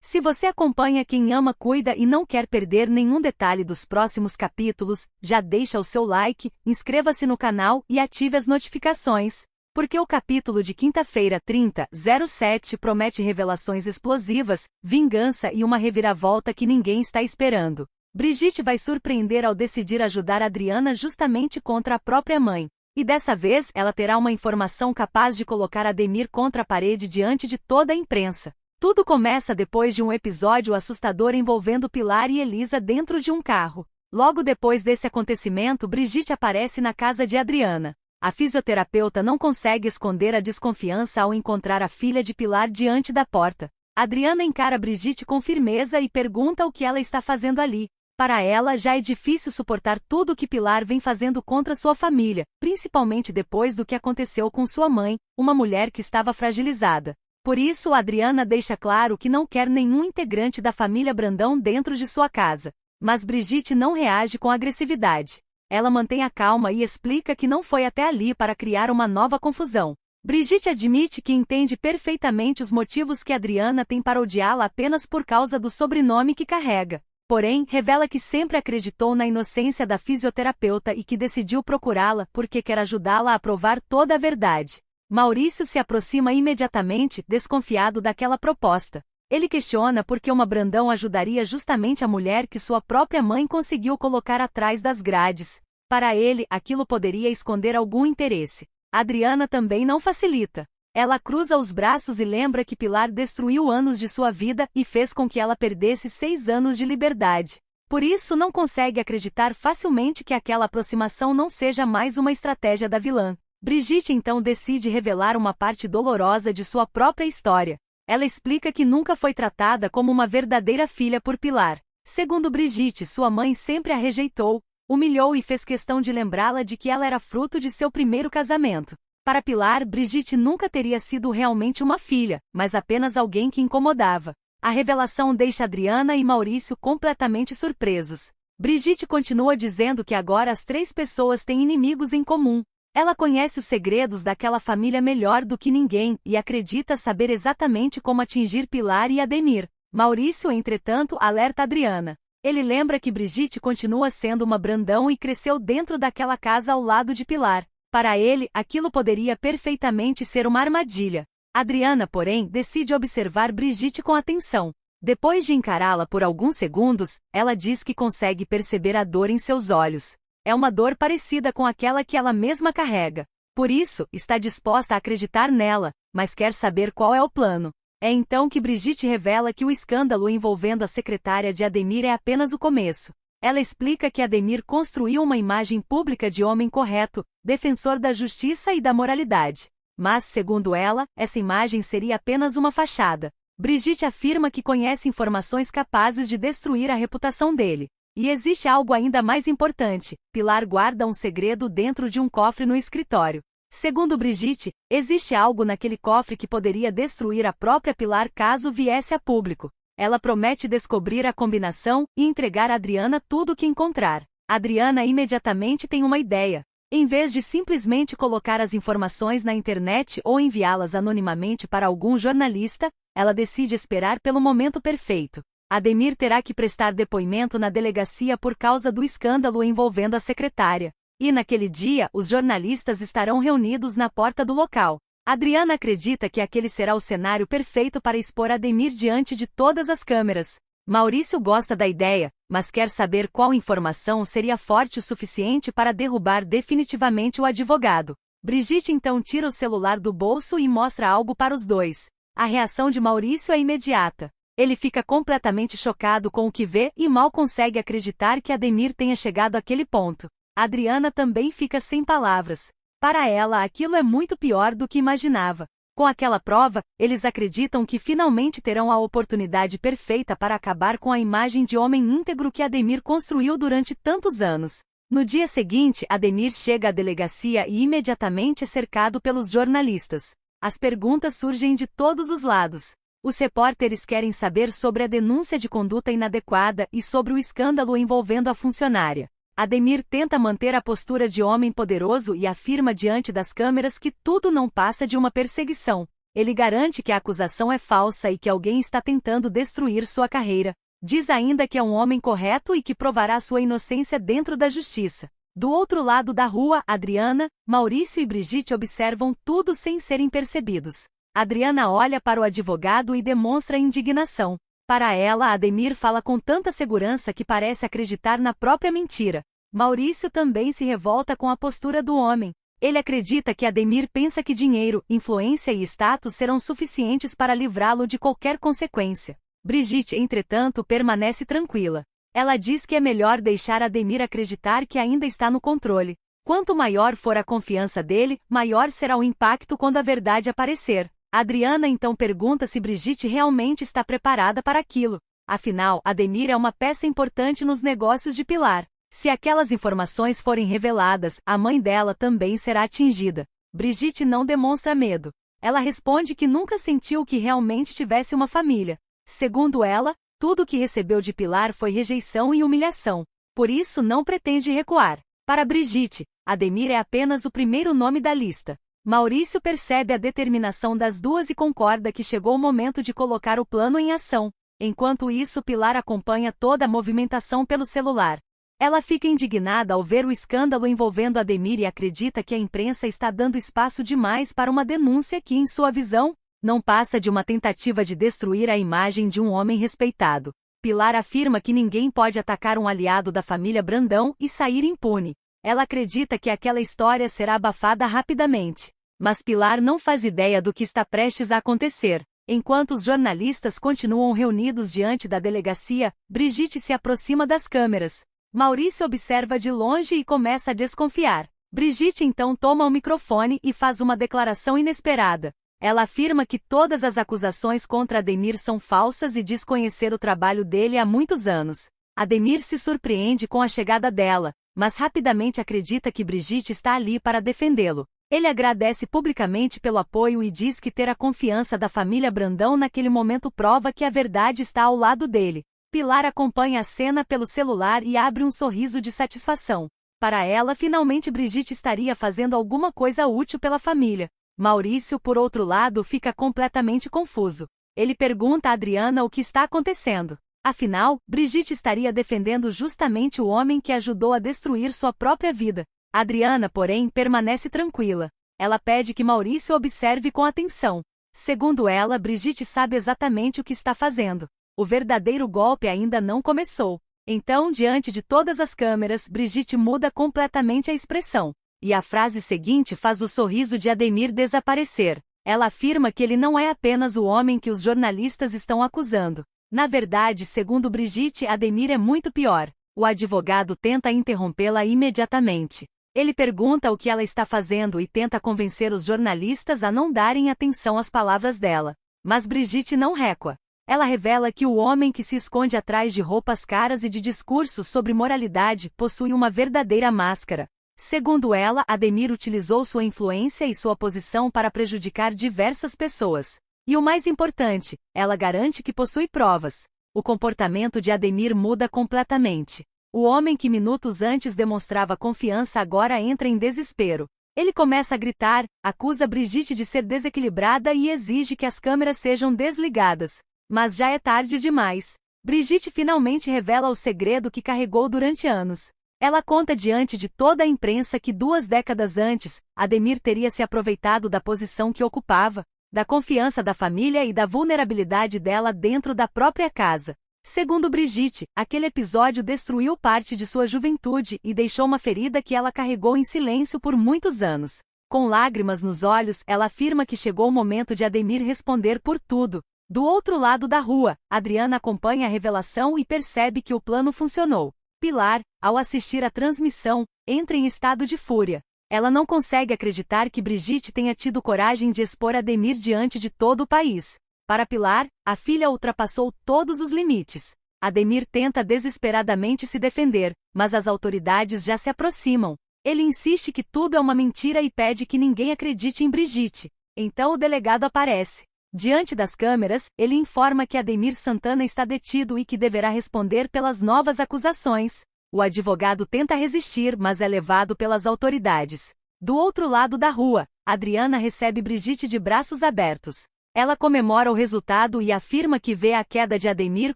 Se você acompanha Quem Ama Cuida e não quer perder nenhum detalhe dos próximos capítulos, já deixa o seu like, inscreva-se no canal e ative as notificações. Porque o capítulo de quinta-feira 30/07 promete revelações explosivas, vingança e uma reviravolta que ninguém está esperando. Brigitte vai surpreender ao decidir ajudar Adriana justamente contra a própria mãe. E dessa vez ela terá uma informação capaz de colocar Ademir contra a parede diante de toda a imprensa. Tudo começa depois de um episódio assustador envolvendo Pilar e Elisa dentro de um carro. Logo depois desse acontecimento, Brigitte aparece na casa de Adriana. A fisioterapeuta não consegue esconder a desconfiança ao encontrar a filha de Pilar diante da porta. Adriana encara Brigitte com firmeza e pergunta o que ela está fazendo ali. Para ela já é difícil suportar tudo o que Pilar vem fazendo contra sua família, principalmente depois do que aconteceu com sua mãe, uma mulher que estava fragilizada. Por isso, Adriana deixa claro que não quer nenhum integrante da família Brandão dentro de sua casa. Mas Brigitte não reage com agressividade. Ela mantém a calma e explica que não foi até ali para criar uma nova confusão. Brigitte admite que entende perfeitamente os motivos que Adriana tem para odiá-la apenas por causa do sobrenome que carrega. Porém, revela que sempre acreditou na inocência da fisioterapeuta e que decidiu procurá-la porque quer ajudá-la a provar toda a verdade. Maurício se aproxima imediatamente, desconfiado daquela proposta. Ele questiona por que uma Brandão ajudaria justamente a mulher que sua própria mãe conseguiu colocar atrás das grades. Para ele, aquilo poderia esconder algum interesse. Adriana também não facilita. Ela cruza os braços e lembra que Pilar destruiu anos de sua vida e fez com que ela perdesse 6 anos de liberdade. Por isso não consegue acreditar facilmente que aquela aproximação não seja mais uma estratégia da vilã. Brigitte então decide revelar uma parte dolorosa de sua própria história. Ela explica que nunca foi tratada como uma verdadeira filha por Pilar. Segundo Brigitte, sua mãe sempre a rejeitou, humilhou e fez questão de lembrá-la de que ela era fruto de seu primeiro casamento. Para Pilar, Brigitte nunca teria sido realmente uma filha, mas apenas alguém que incomodava. A revelação deixa Adriana e Maurício completamente surpresos. Brigitte continua dizendo que agora as 3 pessoas têm inimigos em comum. Ela conhece os segredos daquela família melhor do que ninguém e acredita saber exatamente como atingir Pilar e Ademir. Maurício, entretanto, alerta Adriana. Ele lembra que Brigitte continua sendo uma Brandão e cresceu dentro daquela casa ao lado de Pilar. Para ele, aquilo poderia perfeitamente ser uma armadilha. Adriana, porém, decide observar Brigitte com atenção. Depois de encará-la por alguns segundos, ela diz que consegue perceber a dor em seus olhos. É uma dor parecida com aquela que ela mesma carrega. Por isso, está disposta a acreditar nela, mas quer saber qual é o plano. É então que Brigitte revela que o escândalo envolvendo a secretária de Ademir é apenas o começo. Ela explica que Ademir construiu uma imagem pública de homem correto, defensor da justiça e da moralidade. Mas, segundo ela, essa imagem seria apenas uma fachada. Brigitte afirma que conhece informações capazes de destruir a reputação dele. E existe algo ainda mais importante: Pilar guarda um segredo dentro de um cofre no escritório. Segundo Brigitte, existe algo naquele cofre que poderia destruir a própria Pilar caso viesse a público. Ela promete descobrir a combinação e entregar a Adriana tudo o que encontrar. Adriana imediatamente tem uma ideia. Em vez de simplesmente colocar as informações na internet ou enviá-las anonimamente para algum jornalista, ela decide esperar pelo momento perfeito. Ademir terá que prestar depoimento na delegacia por causa do escândalo envolvendo a secretária. E naquele dia, os jornalistas estarão reunidos na porta do local. Adriana acredita que aquele será o cenário perfeito para expor Ademir diante de todas as câmeras. Maurício gosta da ideia, mas quer saber qual informação seria forte o suficiente para derrubar definitivamente o advogado. Brigitte então tira o celular do bolso e mostra algo para os dois. A reação de Maurício é imediata. Ele fica completamente chocado com o que vê e mal consegue acreditar que Ademir tenha chegado àquele ponto. Adriana também fica sem palavras. Para ela, aquilo é muito pior do que imaginava. Com aquela prova, eles acreditam que finalmente terão a oportunidade perfeita para acabar com a imagem de homem íntegro que Ademir construiu durante tantos anos. No dia seguinte, Ademir chega à delegacia e imediatamente é cercado pelos jornalistas. As perguntas surgem de todos os lados. Os repórteres querem saber sobre a denúncia de conduta inadequada e sobre o escândalo envolvendo a funcionária. Ademir tenta manter a postura de homem poderoso e afirma diante das câmeras que tudo não passa de uma perseguição. Ele garante que a acusação é falsa e que alguém está tentando destruir sua carreira. Diz ainda que é um homem correto e que provará sua inocência dentro da justiça. Do outro lado da rua, Adriana, Maurício e Brigitte observam tudo sem serem percebidos. Adriana olha para o advogado e demonstra indignação. Para ela, Ademir fala com tanta segurança que parece acreditar na própria mentira. Maurício também se revolta com a postura do homem. Ele acredita que Ademir pensa que dinheiro, influência e status serão suficientes para livrá-lo de qualquer consequência. Brigitte, entretanto, permanece tranquila. Ela diz que é melhor deixar Ademir acreditar que ainda está no controle. Quanto maior for a confiança dele, maior será o impacto quando a verdade aparecer. Adriana então pergunta se Brigitte realmente está preparada para aquilo. Afinal, Ademir é uma peça importante nos negócios de Pilar. Se aquelas informações forem reveladas, a mãe dela também será atingida. Brigitte não demonstra medo. Ela responde que nunca sentiu que realmente tivesse uma família. Segundo ela, tudo o que recebeu de Pilar foi rejeição e humilhação. Por isso não pretende recuar. Para Brigitte, Ademir é apenas o primeiro nome da lista. Maurício percebe a determinação das duas e concorda que chegou o momento de colocar o plano em ação. Enquanto isso, Pilar acompanha toda a movimentação pelo celular. Ela fica indignada ao ver o escândalo envolvendo Ademir e acredita que a imprensa está dando espaço demais para uma denúncia que, em sua visão, não passa de uma tentativa de destruir a imagem de um homem respeitado. Pilar afirma que ninguém pode atacar um aliado da família Brandão e sair impune. Ela acredita que aquela história será abafada rapidamente. Mas Pilar não faz ideia do que está prestes a acontecer. Enquanto os jornalistas continuam reunidos diante da delegacia, Brigitte se aproxima das câmeras. Maurício observa de longe e começa a desconfiar. Brigitte então toma o microfone e faz uma declaração inesperada. Ela afirma que todas as acusações contra Ademir são falsas e diz conhecer o trabalho dele há muitos anos. Ademir se surpreende com a chegada dela, mas rapidamente acredita que Brigitte está ali para defendê-lo. Ele agradece publicamente pelo apoio e diz que ter a confiança da família Brandão naquele momento prova que a verdade está ao lado dele. Pilar acompanha a cena pelo celular e abre um sorriso de satisfação. Para ela, finalmente Brigitte estaria fazendo alguma coisa útil pela família. Maurício, por outro lado, fica completamente confuso. Ele pergunta a Adriana o que está acontecendo. Afinal, Brigitte estaria defendendo justamente o homem que ajudou a destruir sua própria vida. Adriana, porém, permanece tranquila. Ela pede que Maurício observe com atenção. Segundo ela, Brigitte sabe exatamente o que está fazendo. O verdadeiro golpe ainda não começou. Então, diante de todas as câmeras, Brigitte muda completamente a expressão. E a frase seguinte faz o sorriso de Ademir desaparecer. Ela afirma que ele não é apenas o homem que os jornalistas estão acusando. Na verdade, segundo Brigitte, Ademir é muito pior. O advogado tenta interrompê-la imediatamente. Ele pergunta o que ela está fazendo e tenta convencer os jornalistas a não darem atenção às palavras dela. Mas Brigitte não recua. Ela revela que o homem que se esconde atrás de roupas caras e de discursos sobre moralidade possui uma verdadeira máscara. Segundo ela, Ademir utilizou sua influência e sua posição para prejudicar diversas pessoas. E o mais importante, ela garante que possui provas. O comportamento de Ademir muda completamente. O homem que minutos antes demonstrava confiança agora entra em desespero. Ele começa a gritar, acusa Brigitte de ser desequilibrada e exige que as câmeras sejam desligadas. Mas já é tarde demais. Brigitte finalmente revela o segredo que carregou durante anos. Ela conta diante de toda a imprensa que 2 décadas antes, Ademir teria se aproveitado da posição que ocupava, da confiança da família e da vulnerabilidade dela dentro da própria casa. Segundo Brigitte, aquele episódio destruiu parte de sua juventude e deixou uma ferida que ela carregou em silêncio por muitos anos. Com lágrimas nos olhos, ela afirma que chegou o momento de Ademir responder por tudo. Do outro lado da rua, Adriana acompanha a revelação e percebe que o plano funcionou. Pilar, ao assistir à transmissão, entra em estado de fúria. Ela não consegue acreditar que Brigitte tenha tido coragem de expor Ademir diante de todo o país. Para Pilar, a filha ultrapassou todos os limites. Ademir tenta desesperadamente se defender, mas as autoridades já se aproximam. Ele insiste que tudo é uma mentira e pede que ninguém acredite em Brigitte. Então o delegado aparece. Diante das câmeras, ele informa que Ademir Santana está detido e que deverá responder pelas novas acusações. O advogado tenta resistir, mas é levado pelas autoridades. Do outro lado da rua, Adriana recebe Brigitte de braços abertos. Ela comemora o resultado e afirma que vê a queda de Ademir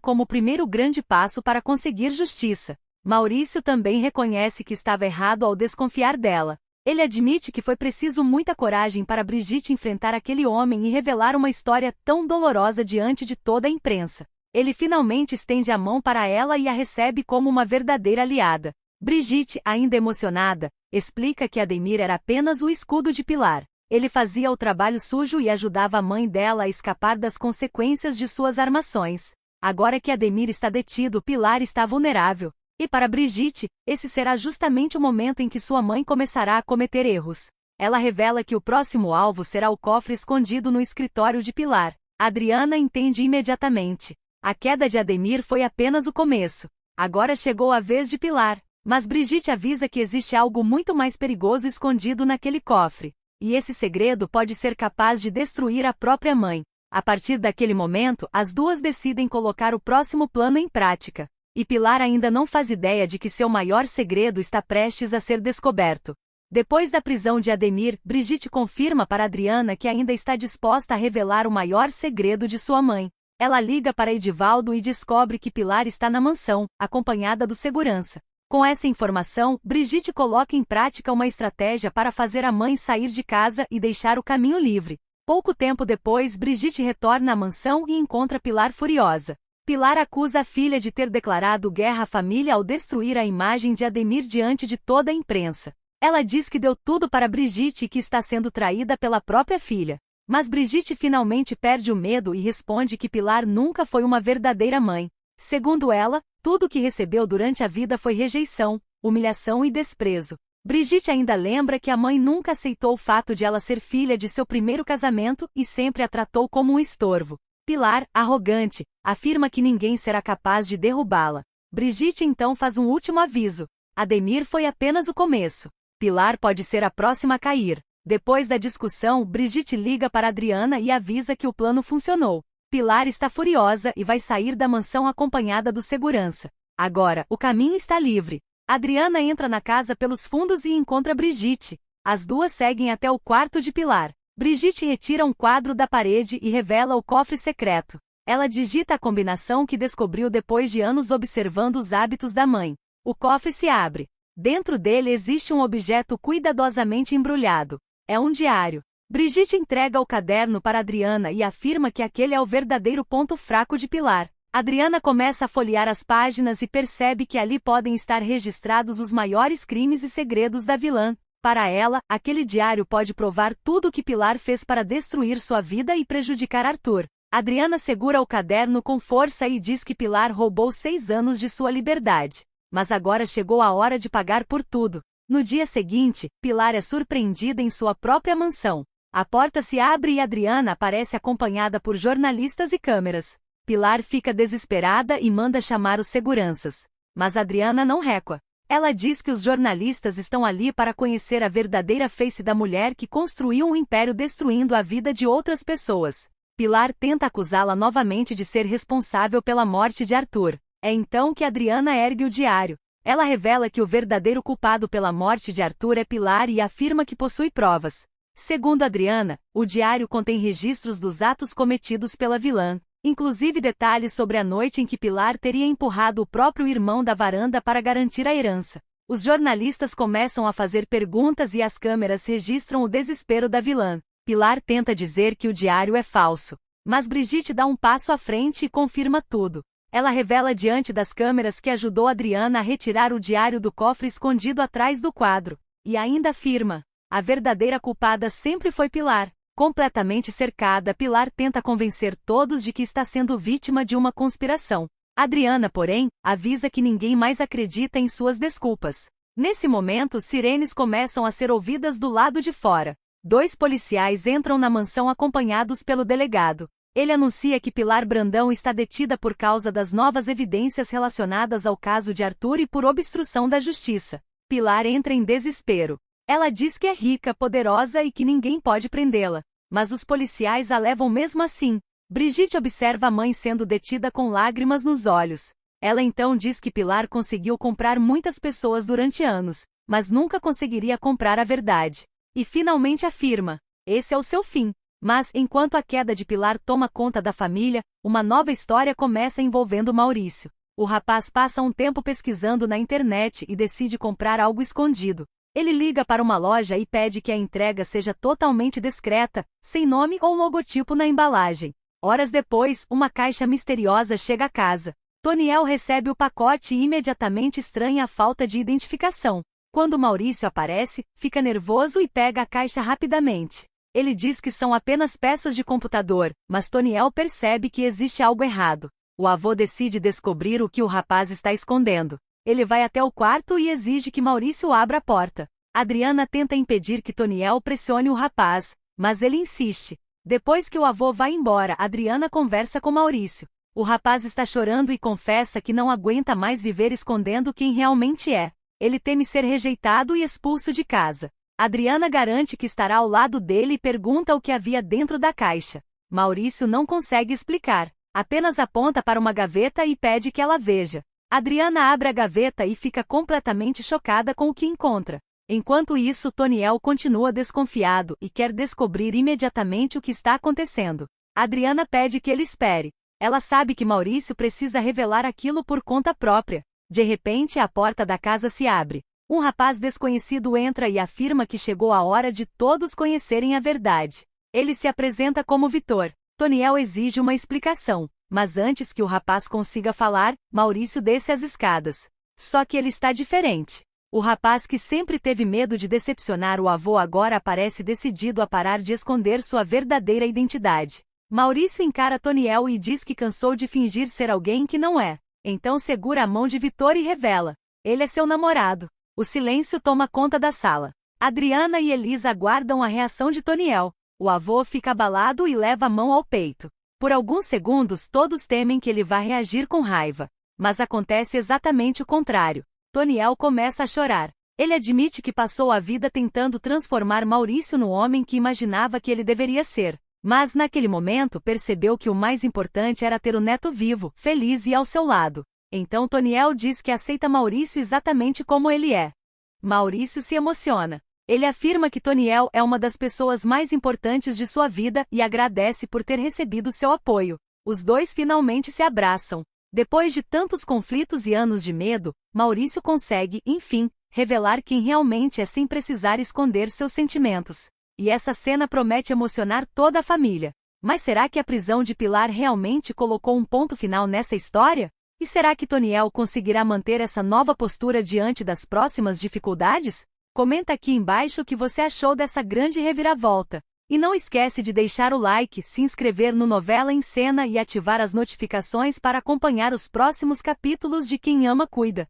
como o primeiro grande passo para conseguir justiça. Maurício também reconhece que estava errado ao desconfiar dela. Ele admite que foi preciso muita coragem para Brigitte enfrentar aquele homem e revelar uma história tão dolorosa diante de toda a imprensa. Ele finalmente estende a mão para ela e a recebe como uma verdadeira aliada. Brigitte, ainda emocionada, explica que Ademir era apenas o escudo de Pilar. Ele fazia o trabalho sujo e ajudava a mãe dela a escapar das consequências de suas armações. Agora que Ademir está detido, Pilar está vulnerável. E para Brigitte, esse será justamente o momento em que sua mãe começará a cometer erros. Ela revela que o próximo alvo será o cofre escondido no escritório de Pilar. Adriana entende imediatamente. A queda de Ademir foi apenas o começo. Agora chegou a vez de Pilar. Mas Brigitte avisa que existe algo muito mais perigoso escondido naquele cofre. E esse segredo pode ser capaz de destruir a própria mãe. A partir daquele momento, as duas decidem colocar o próximo plano em prática. E Pilar ainda não faz ideia de que seu maior segredo está prestes a ser descoberto. Depois da prisão de Ademir, Brigitte confirma para Adriana que ainda está disposta a revelar o maior segredo de sua mãe. Ela liga para Edivaldo e descobre que Pilar está na mansão, acompanhada do segurança. Com essa informação, Brigitte coloca em prática uma estratégia para fazer a mãe sair de casa e deixar o caminho livre. Pouco tempo depois, Brigitte retorna à mansão e encontra Pilar furiosa. Pilar acusa a filha de ter declarado guerra à família ao destruir a imagem de Ademir diante de toda a imprensa. Ela diz que deu tudo para Brigitte e que está sendo traída pela própria filha. Mas Brigitte finalmente perde o medo e responde que Pilar nunca foi uma verdadeira mãe. Segundo ela, tudo o que recebeu durante a vida foi rejeição, humilhação e desprezo. Brigitte ainda lembra que a mãe nunca aceitou o fato de ela ser filha de seu primeiro casamento e sempre a tratou como um estorvo. Pilar, arrogante, afirma que ninguém será capaz de derrubá-la. Brigitte então faz um último aviso. Ademir foi apenas o começo. Pilar pode ser a próxima a cair. Depois da discussão, Brigitte liga para Adriana e avisa que o plano funcionou. Pilar está furiosa e vai sair da mansão acompanhada do segurança. Agora, o caminho está livre. Adriana entra na casa pelos fundos e encontra Brigitte. As duas seguem até o quarto de Pilar. Brigitte retira um quadro da parede e revela o cofre secreto. Ela digita a combinação que descobriu depois de anos observando os hábitos da mãe. O cofre se abre. Dentro dele existe um objeto cuidadosamente embrulhado. É um diário. Brigitte entrega o caderno para Adriana e afirma que aquele é o verdadeiro ponto fraco de Pilar. Adriana começa a folhear as páginas e percebe que ali podem estar registrados os maiores crimes e segredos da vilã. Para ela, aquele diário pode provar tudo o que Pilar fez para destruir sua vida e prejudicar Arthur. Adriana segura o caderno com força e diz que Pilar roubou 6 anos de sua liberdade. Mas agora chegou a hora de pagar por tudo. No dia seguinte, Pilar é surpreendida em sua própria mansão. A porta se abre e Adriana aparece acompanhada por jornalistas e câmeras. Pilar fica desesperada e manda chamar os seguranças. Mas Adriana não recua. Ela diz que os jornalistas estão ali para conhecer a verdadeira face da mulher que construiu um império destruindo a vida de outras pessoas. Pilar tenta acusá-la novamente de ser responsável pela morte de Arthur. É então que Adriana ergue o diário. Ela revela que o verdadeiro culpado pela morte de Arthur é Pilar e afirma que possui provas. Segundo Adriana, o diário contém registros dos atos cometidos pela vilã, inclusive detalhes sobre a noite em que Pilar teria empurrado o próprio irmão da varanda para garantir a herança. Os jornalistas começam a fazer perguntas e as câmeras registram o desespero da vilã. Pilar tenta dizer que o diário é falso, mas Brigitte dá um passo à frente e confirma tudo. Ela revela diante das câmeras que ajudou Adriana a retirar o diário do cofre escondido atrás do quadro, e ainda afirma: a verdadeira culpada sempre foi Pilar. Completamente cercada, Pilar tenta convencer todos de que está sendo vítima de uma conspiração. Adriana, porém, avisa que ninguém mais acredita em suas desculpas. Nesse momento, sirenes começam a ser ouvidas do lado de fora. 2 policiais entram na mansão acompanhados pelo delegado. Ele anuncia que Pilar Brandão está detida por causa das novas evidências relacionadas ao caso de Arthur e por obstrução da justiça. Pilar entra em desespero. Ela diz que é rica, poderosa e que ninguém pode prendê-la. Mas os policiais a levam mesmo assim. Brigitte observa a mãe sendo detida com lágrimas nos olhos. Ela então diz que Pilar conseguiu comprar muitas pessoas durante anos, mas nunca conseguiria comprar a verdade. e finalmente afirma: esse é o seu fim. Mas, enquanto a queda de Pilar toma conta da família, uma nova história começa envolvendo Maurício. O rapaz passa um tempo pesquisando na internet e decide comprar algo escondido. Ele liga para uma loja e pede que a entrega seja totalmente discreta, sem nome ou logotipo na embalagem. Horas depois, uma caixa misteriosa chega à casa. Toniel recebe o pacote e imediatamente estranha a falta de identificação. Quando Maurício aparece, fica nervoso e pega a caixa rapidamente. Ele diz que são apenas peças de computador, mas Toniel percebe que existe algo errado. O avô decide descobrir o que o rapaz está escondendo. Ele vai até o quarto e exige que Maurício abra a porta. Adriana tenta impedir que Toniel pressione o rapaz, mas ele insiste. Depois que o avô vai embora, Adriana conversa com Maurício. O rapaz está chorando e confessa que não aguenta mais viver escondendo quem realmente é. Ele teme ser rejeitado e expulso de casa. Adriana garante que estará ao lado dele e pergunta o que havia dentro da caixa. Maurício não consegue explicar, apenas aponta para uma gaveta e pede que ela veja. Adriana abre a gaveta e fica completamente chocada com o que encontra. Enquanto isso, Toniel continua desconfiado e quer descobrir imediatamente o que está acontecendo. Adriana pede que ele espere. Ela sabe que Maurício precisa revelar aquilo por conta própria. De repente, a porta da casa se abre. Um rapaz desconhecido entra e afirma que chegou a hora de todos conhecerem a verdade. Ele se apresenta como Vitor. Toniel exige uma explicação, mas antes que o rapaz consiga falar, Maurício desce as escadas. Só que ele está diferente. O rapaz que sempre teve medo de decepcionar o avô agora parece decidido a parar de esconder sua verdadeira identidade. Maurício encara Toniel e diz que cansou de fingir ser alguém que não é. Então segura a mão de Vitor e revela: ele é seu namorado. O silêncio toma conta da sala. Adriana e Elisa aguardam a reação de Toniel. O avô fica abalado e leva a mão ao peito. Por alguns segundos todos temem que ele vá reagir com raiva. Mas acontece exatamente o contrário. Toniel começa a chorar. Ele admite que passou a vida tentando transformar Maurício no homem que imaginava que ele deveria ser. Mas naquele momento percebeu que o mais importante era ter o neto vivo, feliz e ao seu lado. Então Toniel diz que aceita Maurício exatamente como ele é. Maurício se emociona. Ele afirma que Toniel é uma das pessoas mais importantes de sua vida e agradece por ter recebido seu apoio. Os dois finalmente se abraçam. Depois de tantos conflitos e anos de medo, Maurício consegue, enfim, revelar quem realmente é sem precisar esconder seus sentimentos. E essa cena promete emocionar toda a família. Mas será que a prisão de Pilar realmente colocou um ponto final nessa história? E será que Toniel conseguirá manter essa nova postura diante das próximas dificuldades? Comenta aqui embaixo o que você achou dessa grande reviravolta. E não esquece de deixar o like, se inscrever no Novela em Cena e ativar as notificações para acompanhar os próximos capítulos de Quem Ama Cuida.